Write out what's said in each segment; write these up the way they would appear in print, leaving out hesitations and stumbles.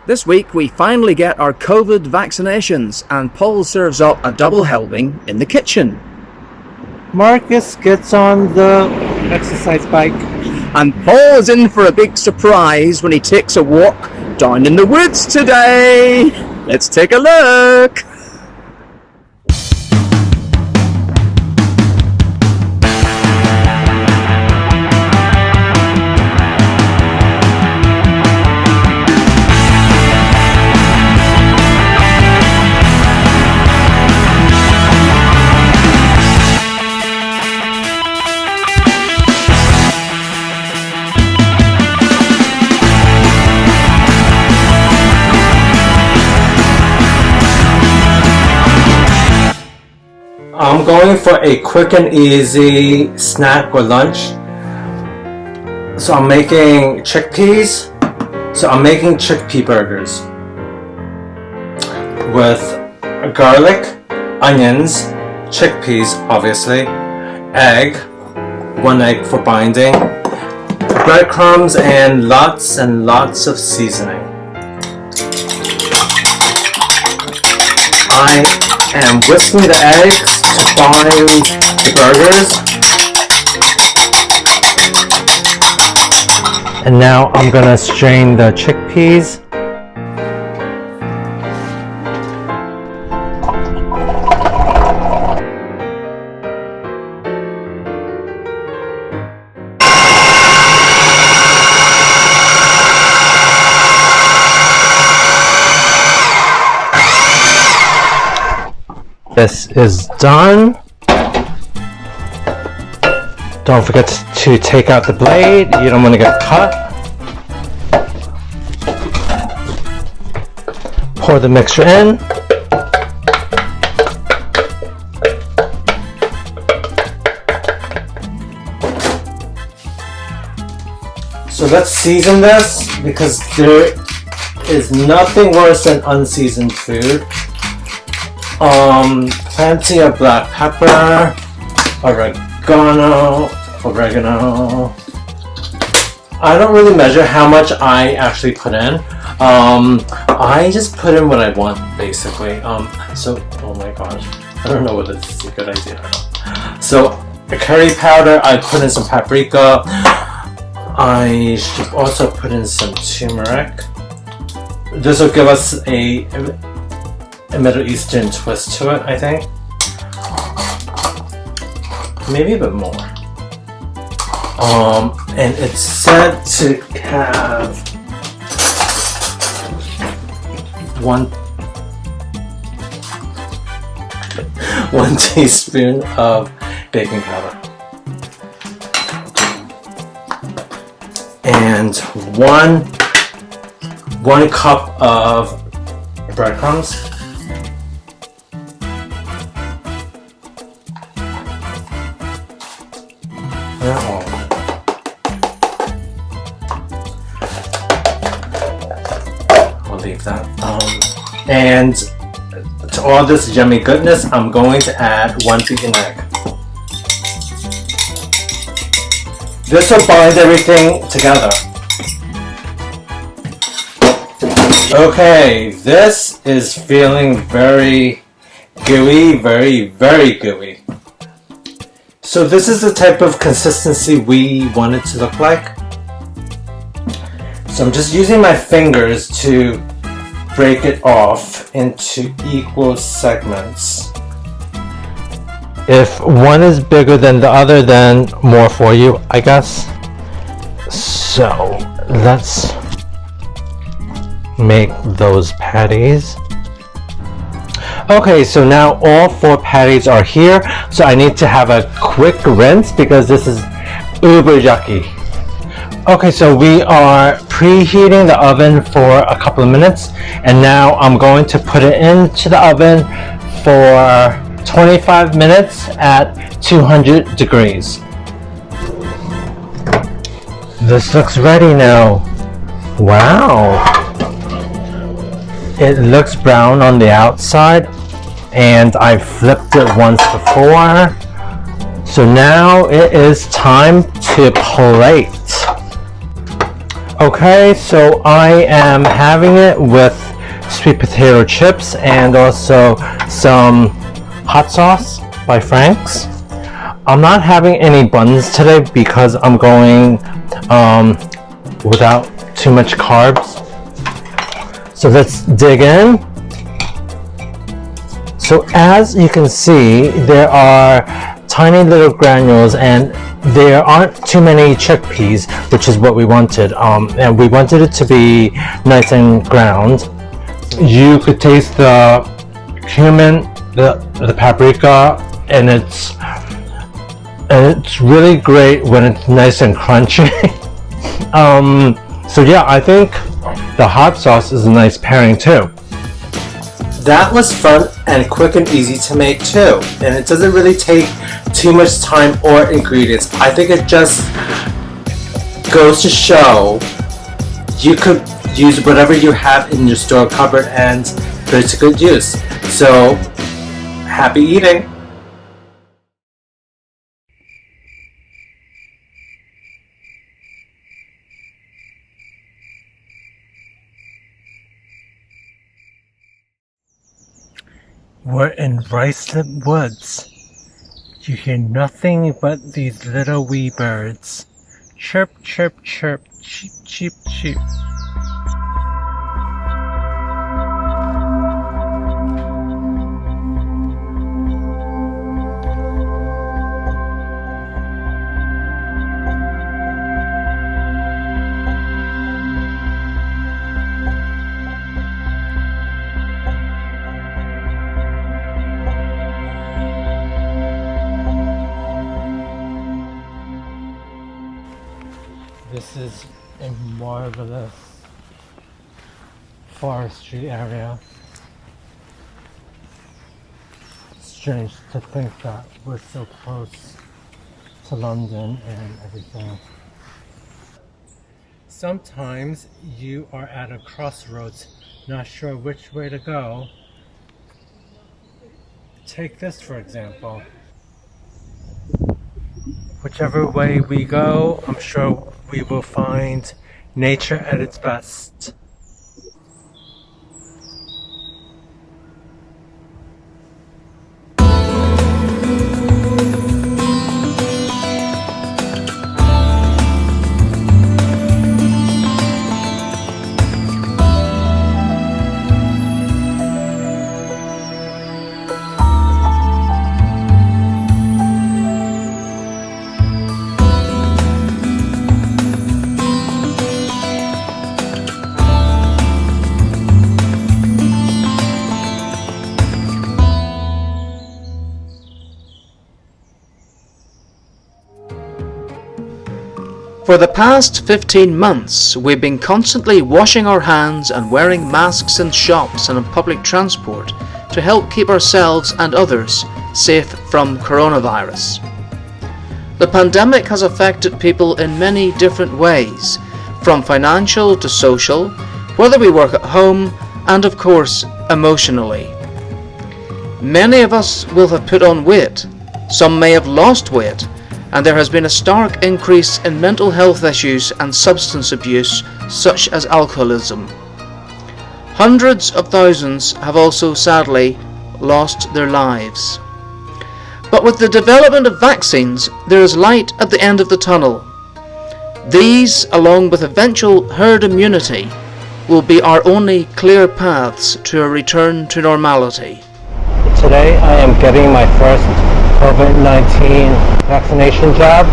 This week we finally get our COVID vaccinations and Paul serves up a double helping in the kitchen. Marcus gets on the exercise bike. And Paul is in for a big surprise when he takes a walk down in the woods today. Let's take a look. I'm going for a quick and easy snack or lunch. So I'm making chickpeas. So I'm making chickpea burgers with garlic, onions, chickpeas obviously, egg, 1 egg for binding, breadcrumbs, and lots of seasoning. I am whisking the eggs to bind the burgers. And now I'm gonna strain the chickpeas. This is done. Don't forget to take out the blade. You don't want to get cut. Pour the mixture in. So let's season this because there is nothing worse than unseasoned food. Plenty of black pepper, oregano. I don't really measure how much I actually put in. I just put in what I want, basically. So, oh my gosh, I don't know whether this is a good idea or not. So, the curry powder, I put in some paprika. I should also put in some turmeric. This will give us a Middle Eastern twist to it, I think. Maybe a bit more. And it's said to have one teaspoon of baking powder and one cup of breadcrumbs. We'll leave that. And to all this yummy goodness, I'm going to add 1 beaten egg. This will bind everything together. Okay, this is feeling very gooey, very gooey. So this is the type of consistency we want it to look like. So I'm just using my fingers to break it off into equal segments. If one is bigger than the other, then more for you, I guess. So let's make those patties. Okay, so now all 4 patties are here. So I need to have a quick rinse because this is uber yucky. Okay, so we are preheating the oven for a couple of minutes, and now I'm going to put it into the oven for 25 minutes at 200 degrees. This looks ready now. Wow. It looks brown on the outside, and I flipped it once before. So now it is time to plate. Okay, so I am having it with sweet potato chips and also some hot sauce by Frank's. I'm not having any buns today because I'm going without too much carbs. So let's dig in. So as you can see, there are tiny little granules and there aren't too many chickpeas, which is what we wanted. And we wanted it to be nice and ground. You could taste the cumin, the paprika, and it's really great when it's nice and crunchy. So yeah, I think the hot sauce is a nice pairing too. That was fun and quick and easy to make too, and it doesn't really take too much time or ingredients. I think it just goes to show you could use whatever you have in your store cupboard and put it to good use. So, happy eating! We're in Ricelip Woods. You hear nothing but these little wee birds. Chirp, chirp, chirp, cheep, cheep, cheep. This is a marvelous forestry area. Strange to think that we're so close to London and everything. Sometimes you are at a crossroads, not sure which way to go. Take this for example. Whichever way we go, I'm sure we will find nature at its best. For the past 15 months, we've been constantly washing our hands and wearing masks in shops and on public transport to help keep ourselves and others safe from coronavirus. The pandemic has affected people in many different ways, from financial to social, whether we work at home, and of course, emotionally. Many of us will have put on weight, some may have lost weight, and there has been a stark increase in mental health issues and substance abuse, such as alcoholism. Hundreds of thousands have also sadly lost their lives. But with the development of vaccines, there is light at the end of the tunnel. These, along with eventual herd immunity, will be our only clear paths to a return to normality. Today I am getting my first COVID-19 vaccination jab.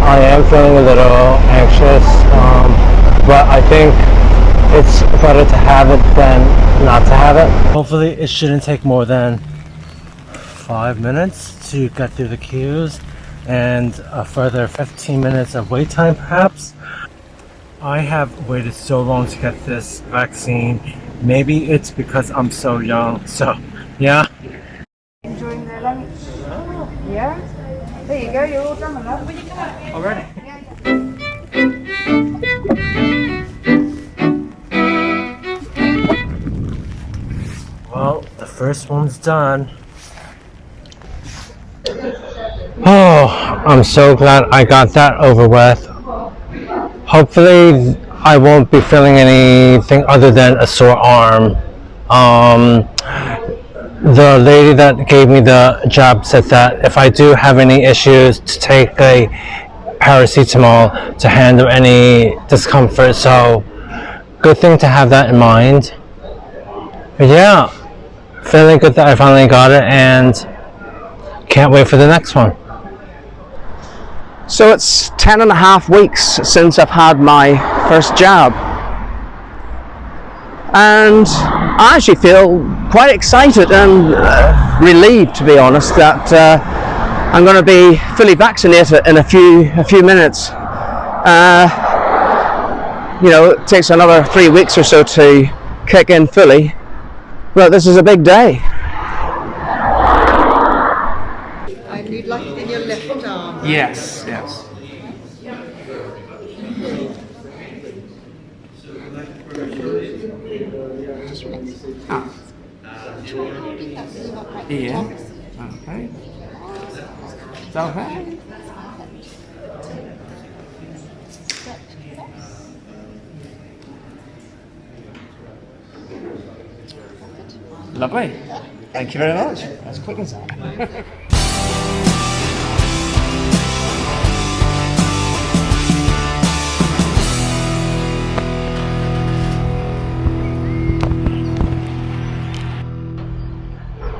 I am feeling a little anxious, but I think it's better to have it than not to have it. Hopefully it shouldn't take more than 5 minutes to get through the queues and a further 15 minutes of wait time perhaps. I have waited so long to get this vaccine. Maybe it's because I'm so young, so yeah. Enjoying their lunch? Yeah? There you go, you're all done with that. Already? Well, the first one's done. Oh, I'm so glad I got that over with. hopefully I won't be feeling anything other than a sore arm. The lady that gave me the jab said that if I do have any issues, to take a paracetamol to handle any discomfort. So good thing to have that in mind. But yeah, feeling good that I finally got it and can't wait for the next one. So it's 10.5 weeks since I've had my first jab, and I actually feel quite excited and relieved, to be honest, that I'm going to be fully vaccinated in a few minutes. It takes another 3 weeks or so to kick in fully, but this is a big day. And you'd like it in your left arm. Yes, yes. Yeah. Okay. Is that okay? Lovely. Thank you very much. As quick as that.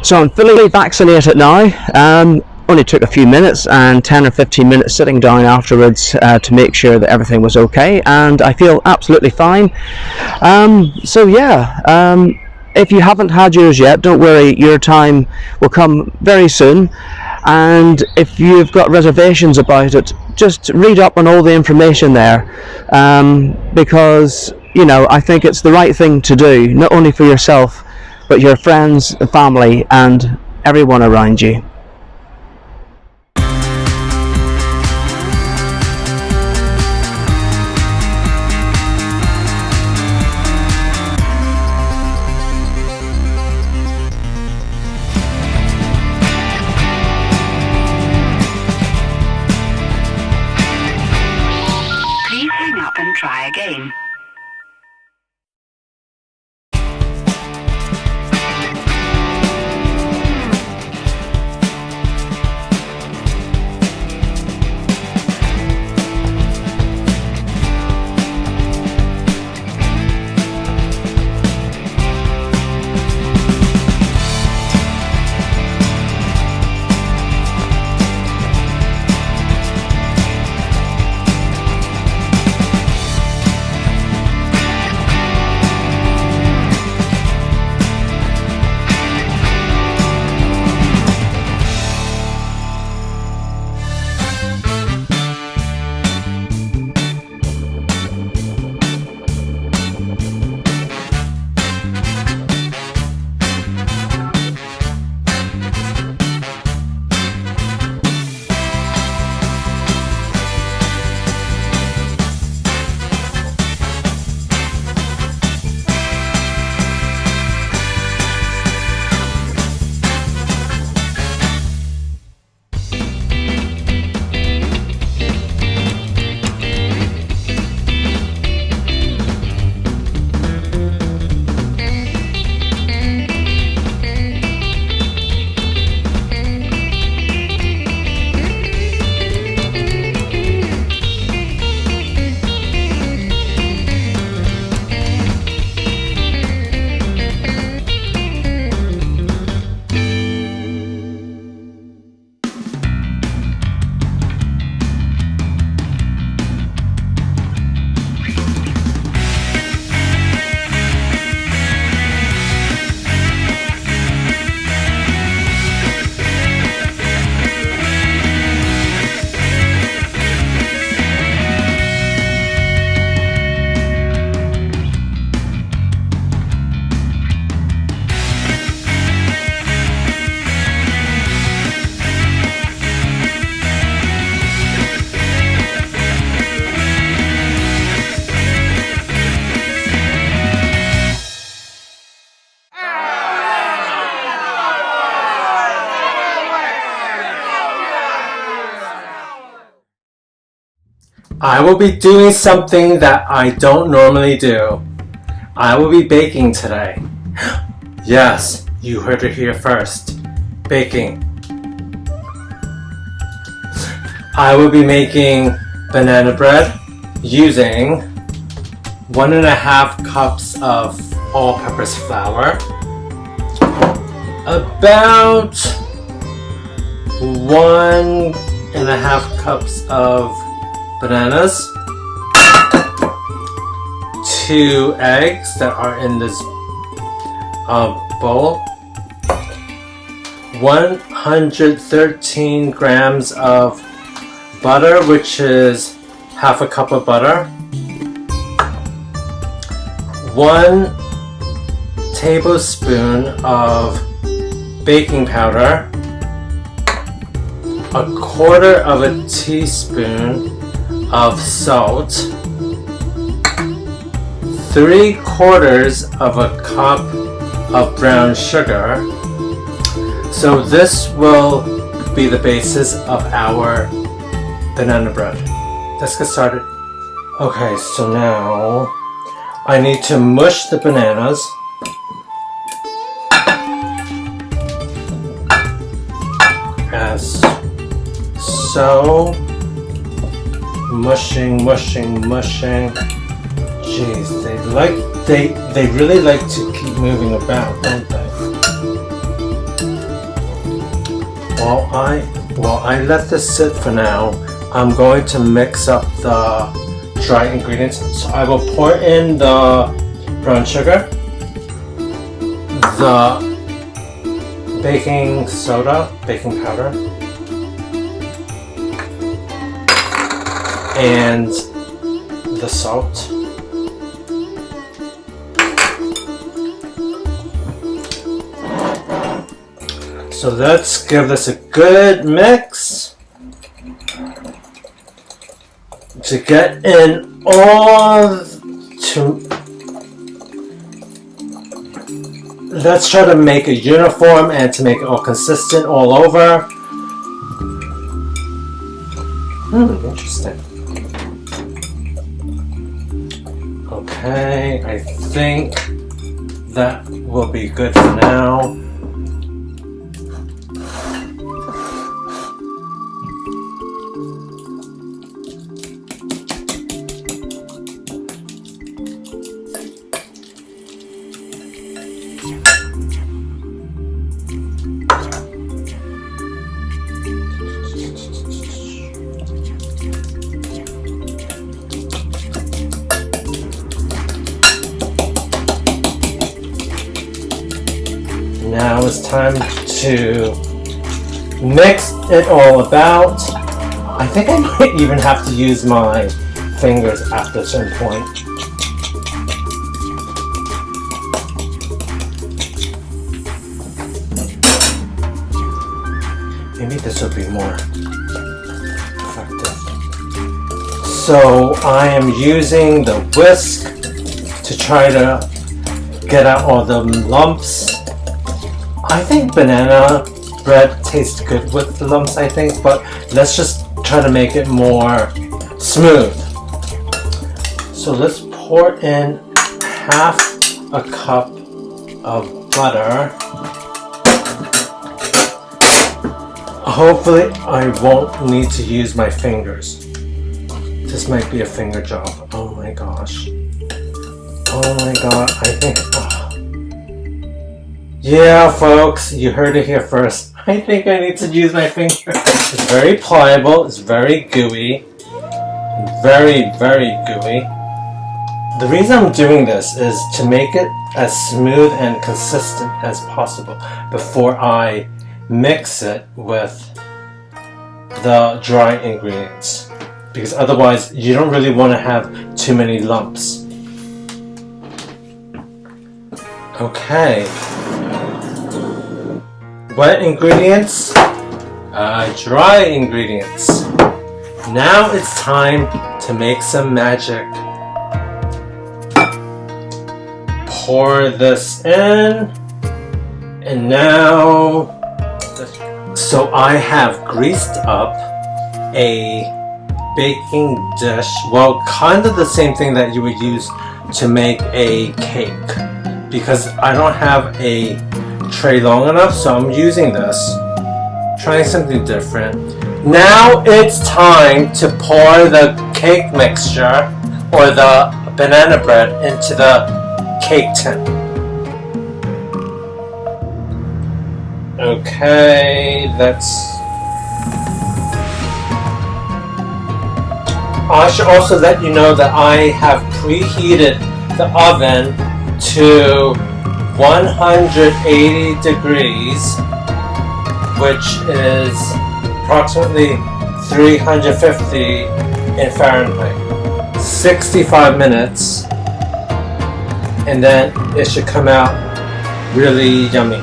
So I'm fully vaccinated now. Only took a few minutes and 10 or 15 minutes sitting down afterwards to make sure that everything was okay, and I feel absolutely fine. If you haven't had yours yet, don't worry, your time will come very soon. And if you've got reservations about it, just read up on all the information there, because I think it's the right thing to do, not only for yourself but your friends, family and everyone around you. Please hang up and try again. I will be doing something that I don't normally do. I will be baking today. Yes, you heard it here first. Baking. I will be making banana bread using 1.5 cups of all-purpose flour, about 1.5 cups of bananas, 2 eggs that are in this bowl, 113 grams of butter, which is half a cup of butter, 1 tablespoon of baking powder, 1/4 of a teaspoon of salt, 3/4 of a cup of brown sugar. So this will be the basis of our banana bread. Let's get started. Okay, so now I need to mush the bananas. As so. Mushing. Jeez, they really like to keep moving about, don't they? While I let this sit for now, I'm going to mix up the dry ingredients. So I will pour in the brown sugar, the baking soda, baking powder, and the salt. So let's give this a good mix to get in all let's try to make it uniform and to make it all consistent all over. Interesting. Okay, I think that will be good for now. Now it's time to mix it all about. I think I might even have to use my fingers after a certain point. Maybe this will be more effective. So I am using the whisk to try to get out all the lumps. I think banana bread tastes good with the lumps, I think, but let's just try to make it more smooth. So let's pour in half a cup of butter. Hopefully I won't need to use my fingers. This might be a finger job. Oh my gosh. Oh my god, I think... Yeah, folks, you heard it here first. I think I need to use my finger. It's very pliable, it's very gooey. Very, very gooey. The reason I'm doing this is to make it as smooth and consistent as possible before I mix it with the dry ingredients. Because otherwise, you don't really want to have too many lumps. Okay. Wet ingredients, dry ingredients. Now it's time to make some magic. Pour this in, and now, so I have greased up a baking dish. Well, kind of the same thing that you would use to make a cake. Because I don't have a tray long enough, so I'm using this. Trying something different. Now it's time to pour the cake mixture or the banana bread into the cake tin. Okay, I should also let you know that I have preheated the oven to 180 degrees, which is approximately 350 in Fahrenheit. 65 minutes, and then it should come out really yummy.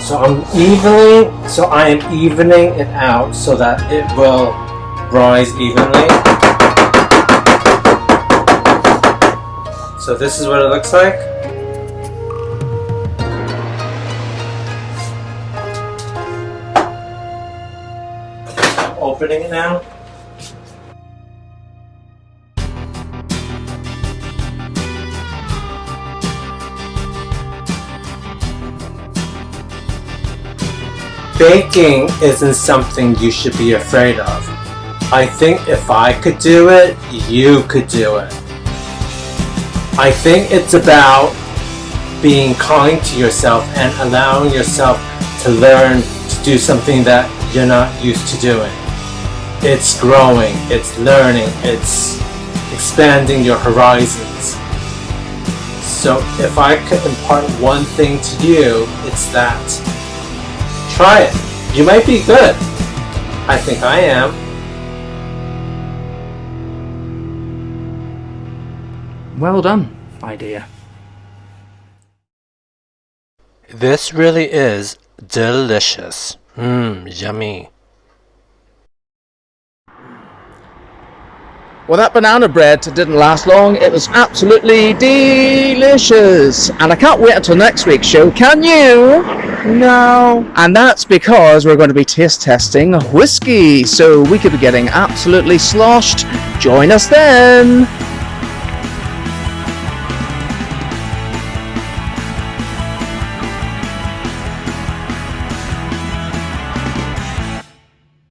So I am evening it out so that it will rise evenly. So this is what it looks like. Opening it now. Baking isn't something you should be afraid of. I think if I could do it, you could do it. I think it's about being kind to yourself and allowing yourself to learn to do something that you're not used to doing. It's growing, it's learning, it's expanding your horizons. So if I could impart one thing to you, it's that. Try it. You might be good. I think I am. Well done, my dear. This really is delicious. Yummy. Well, that banana bread didn't last long. It was absolutely delicious. And I can't wait until next week's show. Can you? No. And that's because we're going to be taste testing whiskey. So we could be getting absolutely sloshed. Join us then.